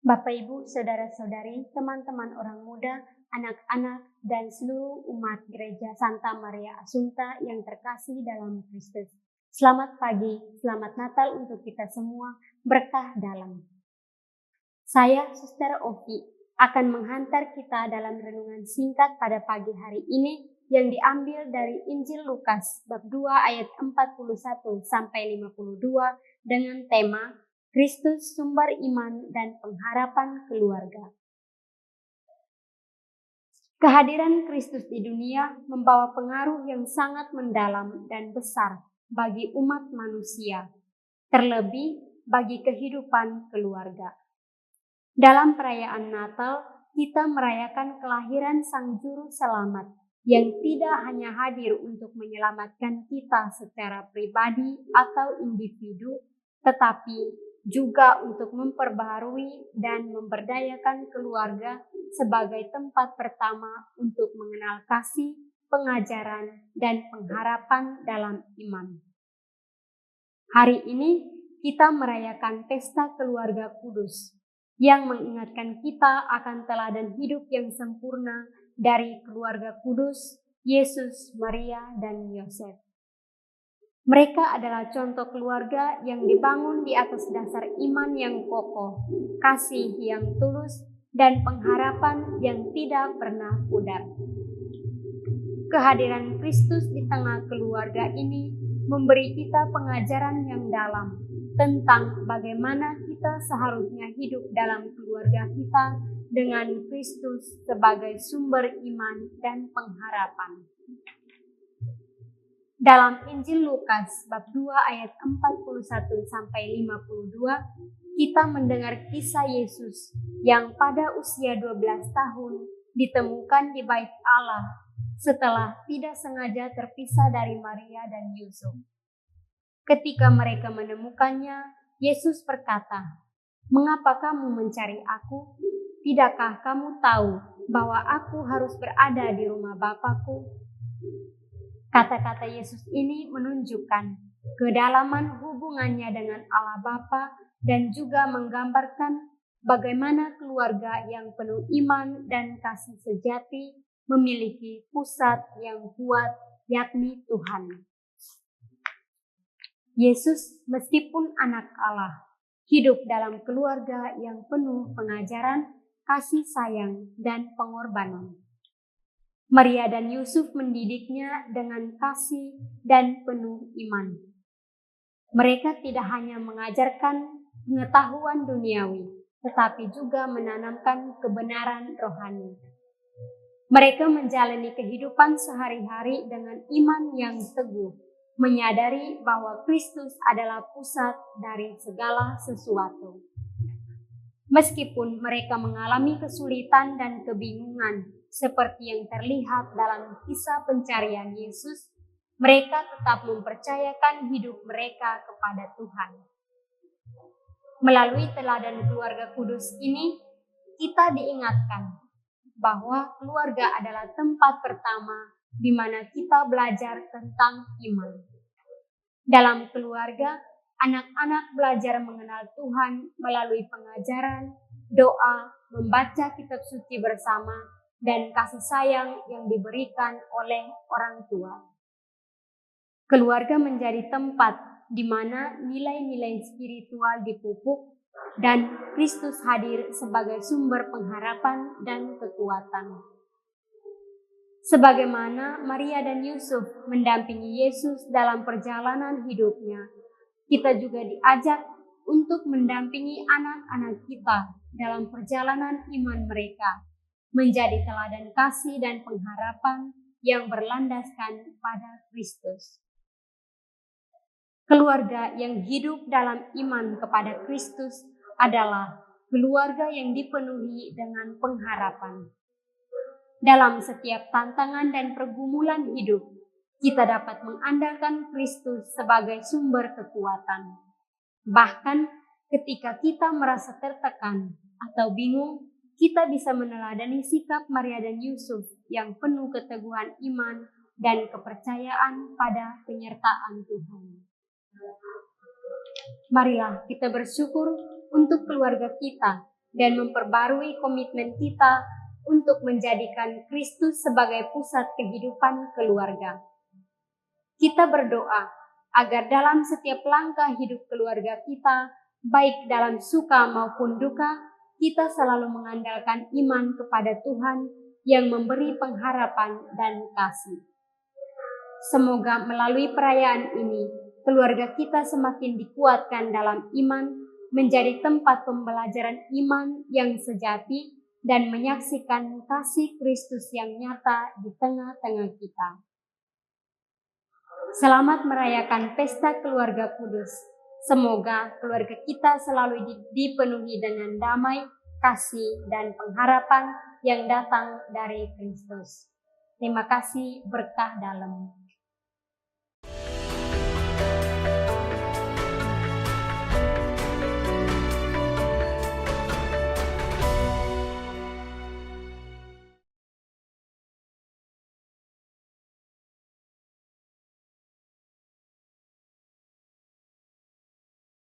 Bapak, Ibu, Saudara-saudari, teman-teman orang muda, anak-anak, dan seluruh umat Gereja Santa Maria Assunta yang terkasih dalam Kristus. Selamat pagi, selamat Natal untuk kita semua, berkah dalam. Saya, Suster Ovi, akan menghantar kita dalam renungan singkat pada pagi hari ini yang diambil dari Injil Lukas bab 2 ayat 41 sampai 52 dengan tema Kristus sumber iman dan pengharapan keluarga. Kehadiran Kristus di dunia membawa pengaruh yang sangat mendalam dan besar bagi umat manusia, terlebih bagi kehidupan keluarga. Dalam perayaan Natal, kita merayakan kelahiran Sang Juru Selamat yang tidak hanya hadir untuk menyelamatkan kita secara pribadi atau individu, tetapi juga untuk memperbaharui dan memberdayakan keluarga sebagai tempat pertama untuk mengenal kasih, pengajaran, dan pengharapan dalam iman. Hari ini kita merayakan pesta keluarga kudus yang mengingatkan kita akan teladan hidup yang sempurna dari keluarga kudus, Yesus, Maria, dan Yosef. Mereka adalah contoh keluarga yang dibangun di atas dasar iman yang kokoh, kasih yang tulus, dan pengharapan yang tidak pernah pudar. Kehadiran Kristus di tengah keluarga ini memberi kita pengajaran yang dalam tentang bagaimana kita seharusnya hidup dalam keluarga kita dengan Kristus sebagai sumber iman dan pengharapan. Dalam Injil Lukas bab 2 ayat 41 sampai 52, kita mendengar kisah Yesus yang pada usia 12 tahun ditemukan di bait Allah setelah tidak sengaja terpisah dari Maria dan Yusuf. Ketika mereka menemukannya, Yesus berkata, "Mengapa kamu mencari aku? Tidakkah kamu tahu bahwa aku harus berada di rumah Bapa-Ku?" Kata-kata Yesus ini menunjukkan kedalaman hubungannya dengan Allah Bapa dan juga menggambarkan bagaimana keluarga yang penuh iman dan kasih sejati memiliki pusat yang kuat, yakni Tuhan. Yesus, meskipun anak Allah, hidup dalam keluarga yang penuh pengajaran, kasih sayang, dan pengorbanan. Maria dan Yusuf mendidiknya dengan kasih dan penuh iman. Mereka tidak hanya mengajarkan pengetahuan duniawi, tetapi juga menanamkan kebenaran rohani. Mereka menjalani kehidupan sehari-hari dengan iman yang teguh, menyadari bahwa Kristus adalah pusat dari segala sesuatu. Meskipun mereka mengalami kesulitan dan kebingungan, seperti yang terlihat dalam kisah pencarian Yesus, mereka tetap mempercayakan hidup mereka kepada Tuhan. Melalui teladan keluarga kudus ini, kita diingatkan bahwa keluarga adalah tempat pertama di mana kita belajar tentang iman. Dalam keluarga, anak-anak belajar mengenal Tuhan melalui pengajaran, doa, membaca kitab suci bersama, dan kasih sayang yang diberikan oleh orang tua. Keluarga menjadi tempat di mana nilai-nilai spiritual dipupuk dan Kristus hadir sebagai sumber pengharapan dan kekuatan. Sebagaimana Maria dan Yusuf mendampingi Yesus dalam perjalanan hidupnya, kita juga diajak untuk mendampingi anak-anak kita dalam perjalanan iman mereka, menjadi teladan kasih dan pengharapan yang berlandaskan pada Kristus. Keluarga yang hidup dalam iman kepada Kristus adalah keluarga yang dipenuhi dengan pengharapan. Dalam setiap tantangan dan pergumulan hidup, kita dapat mengandalkan Kristus sebagai sumber kekuatan. Bahkan ketika kita merasa tertekan atau bingung, kita bisa meneladani sikap Maria dan Yusuf yang penuh keteguhan iman dan kepercayaan pada penyertaan Tuhan. Marilah kita bersyukur untuk keluarga kita dan memperbarui komitmen kita untuk menjadikan Kristus sebagai pusat kehidupan keluarga. Kita berdoa agar dalam setiap langkah hidup keluarga kita, baik dalam suka maupun duka, kita selalu mengandalkan iman kepada Tuhan yang memberi pengharapan dan kasih. Semoga melalui perayaan ini, keluarga kita semakin dikuatkan dalam iman, menjadi tempat pembelajaran iman yang sejati, dan menyaksikan kasih Kristus yang nyata di tengah-tengah kita. Selamat merayakan pesta keluarga kudus. Semoga keluarga kita selalu dipenuhi dengan damai, kasih, dan pengharapan yang datang dari Kristus. Terima kasih, berkah dalam.